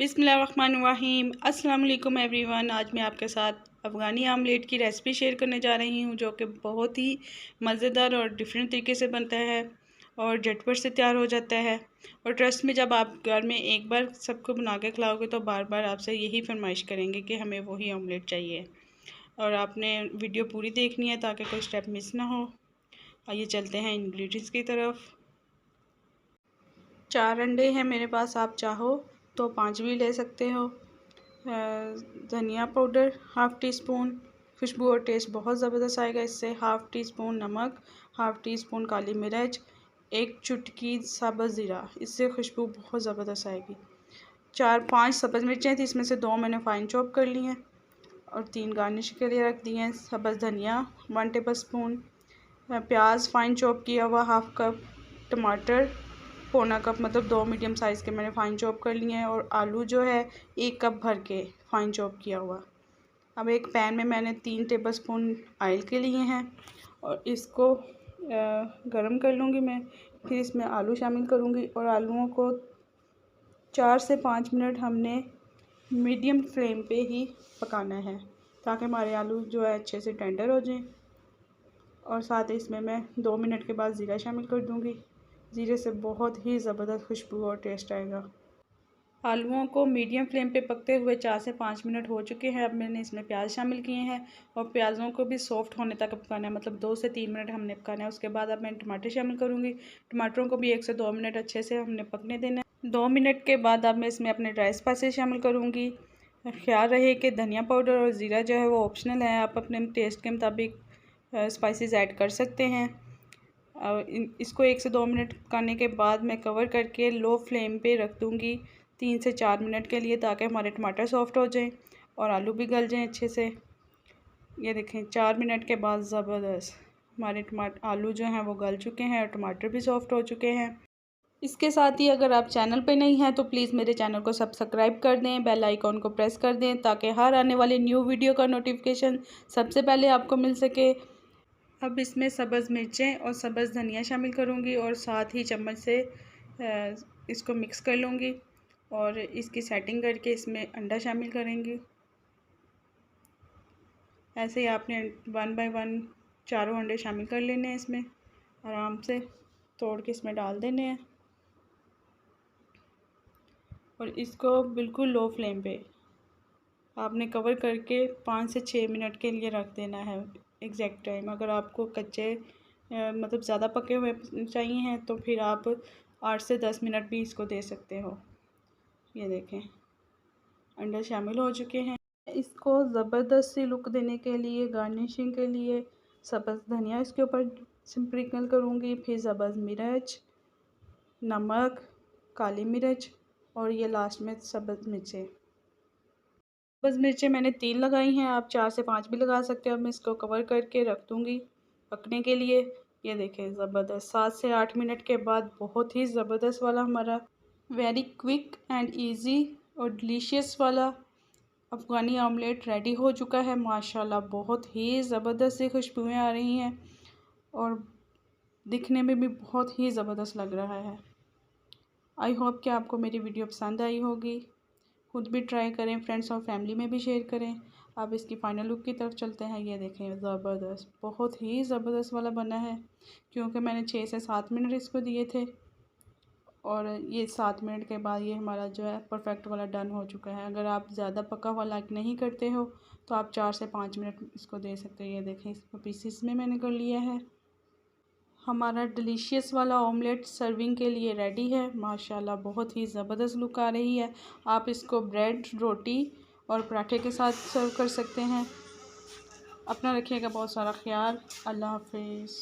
बिस्मिल्लाहिर्रहमानिर्रहीम। अस्सलाम वालेकुम एवरीवन। आज मैं आपके साथ अफ़गानी आमलेट की रेसिपी शेयर करने जा रही हूँ, जो कि बहुत ही मज़ेदार और डिफरेंट तरीके से बनता है और झटपट से तैयार हो जाता है। और ट्रस्ट में जब आप घर में एक बार सबको बना के खिलाओगे तो बार बार आपसे यही फरमाइश करेंगे कि हमें वही आमलेट चाहिए। और आपने वीडियो पूरी देखनी है ताकि कोई स्टेप मिस ना हो। आइए चलते हैं इंग्रेडिएंट्स की तरफ। 4 अंडे हैं मेरे पास, आप चाहो तो 5 भी ले सकते हो। धनिया पाउडर हाफ़ टी स्पून, खुशबू और टेस्ट बहुत ज़बरदस्त आएगा इससे। हाफ़ टी स्पून नमक, हाफ़ टी स्पून काली मिर्च, 1 चुटकी साबुत ज़ीरा, इससे खुशबू बहुत ज़बरदस्त आएगी। 4-5 सब्ज़ मिर्चें थी, इसमें से 2 मैंने फ़ाइन चॉप कर ली हैं और 3 गार्निश के लिए रख दिए हैं। सब्ज़ धनिया 1 टेबल स्पून, प्याज फ़ाइन चॉप किया हुआ हाफ़ कप, टमाटर पौना कप मतलब 2 मीडियम साइज़ के मैंने फ़ाइन चॉप कर लिए हैं, और आलू जो है 1 कप भर के फ़ाइन चॉप किया हुआ। अब एक पैन में मैंने 3 टेबलस्पून ऑयल के लिए हैं और इसको गरम कर लूँगी मैं। फिर इसमें आलू शामिल करूँगी और आलूओं को 4 से 5 मिनट हमने मीडियम फ्लेम पे ही पकाना है ताकि हमारे आलू जो है अच्छे से टेंडर हो जाएं। और साथ ही इसमें मैं 2 मिनट के बाद ज़ीरा शामिल कर दूँगी। ज़ीरे से बहुत ही ज़बरदस्त खुशबू और टेस्ट आएगा। आलूओं को मीडियम फ्लेम पे पकते हुए 4 से 5 मिनट हो चुके हैं। अब मैंने इसमें प्याज शामिल किए हैं और प्याज़ों को भी सॉफ्ट होने तक पकाना है, मतलब 2 से 3 मिनट हमने पकाना है। उसके बाद अब मैं टमाटर शामिल करूँगी। टमाटरों को भी 1 से 2 मिनट अच्छे से हमने पकने देना है। 2 मिनट के बाद अब मैं इसमें अपने ड्राई स्पाइसेस शामिल करूँगी। ख्याल रहे कि धनिया पाउडर और ज़ीरा जो है वो ऑप्शनल है, आप अपने टेस्ट के मुताबिक स्पाइसेस ऐड कर सकते हैं। इसको 1 से 2 मिनट पकाने के बाद मैं कवर करके लो फ्लेम पे रख दूँगी 3 से 4 मिनट के लिए, ताकि हमारे टमाटर सॉफ्ट हो जाएं और आलू भी गल जाएं अच्छे से। ये देखें 4 मिनट के बाद ज़बरदस्त हमारे आलू जो हैं वो गल चुके हैं और टमाटर भी सॉफ्ट हो चुके हैं। इसके साथ ही अगर आप चैनल पे नहीं हैं तो प्लीज़ मेरे चैनल को सब्सक्राइब कर दें, बेल आइकॉन को प्रेस कर दें ताकि हर आने वाले न्यू वीडियो का नोटिफिकेशन सबसे पहले आपको मिल सके। अब इसमें सब्ज़ मिर्चें और सब्ज़ धनिया शामिल करूँगी और साथ ही चम्मच से इसको मिक्स कर लूँगी और इसकी सेटिंग करके इसमें अंडा शामिल करेंगी। ऐसे ही आपने 1 बाय 1 चारों अंडे शामिल कर लेने हैं, इसमें आराम से तोड़ के इसमें डाल देने हैं और इसको बिल्कुल लो फ्लेम पे आपने कवर करके 5 से 6 मिनट के लिए रख देना है एग्जैक्ट टाइम। अगर आपको कच्चे मतलब ज़्यादा पके हुए चाहिए हैं तो फिर आप 8 से 10 मिनट भी इसको दे सकते हो। ये देखें अंडे शामिल हो चुके हैं। इसको ज़बरदस्त सी लुक देने के लिए गार्निशिंग के लिए सब्ज़ धनिया इसके ऊपर स्प्रिंकल करूँगी, फिर सब्ज़ मिर्च, नमक, काली मिर्च और ये लास्ट में सब्ज़ मिर्चें। सब्ज़ मिर्चें मैंने 3 लगाई हैं, आप 4 से 5 भी लगा सकते हो। अब मैं इसको कवर करके रख दूँगी पकने के लिए। ये देखें ज़बरदस्त 7 से 8 मिनट के बाद बहुत ही ज़बरदस्त वाला हमारा वेरी क्विक एंड इजी और डिलीशियस वाला अफ़गानी आमलेट रेडी हो चुका है। माशाल्लाह बहुत ही ज़बरदस्त सी खुशबुएँ आ रही हैं और दिखने में भी बहुत ही ज़बरदस्त लग रहा है। आई होप कि आपको मेरी वीडियो पसंद आई होगी। खुद भी ट्राई करें, फ्रेंड्स और फैमिली में भी शेयर करें। अब इसकी फ़ाइनल लुक की तरफ चलते हैं। ये देखें ज़बरदस्त बहुत ही ज़बरदस्त वाला बना है, क्योंकि मैंने 6 से 7 मिनट इसको दिए थे और ये 7 मिनट के बाद ये हमारा जो है परफेक्ट वाला डन हो चुका है। अगर आप ज़्यादा पका हुआ लाइक नहीं करते हो तो आप 4 से 5 मिनट इसको दे सकते हो। ये देखें इसको पीसीस में मैंने कर लिया है। हमारा डिलीशियस वाला ऑमलेट सर्विंग के लिए रेडी है। माशाल्लाह बहुत ही ज़बरदस्त लुक आ रही है। आप इसको ब्रेड, रोटी और पराठे के साथ सर्व कर सकते हैं। अपना रखिएगा बहुत सारा ख्याल। अल्लाह हाफिज़।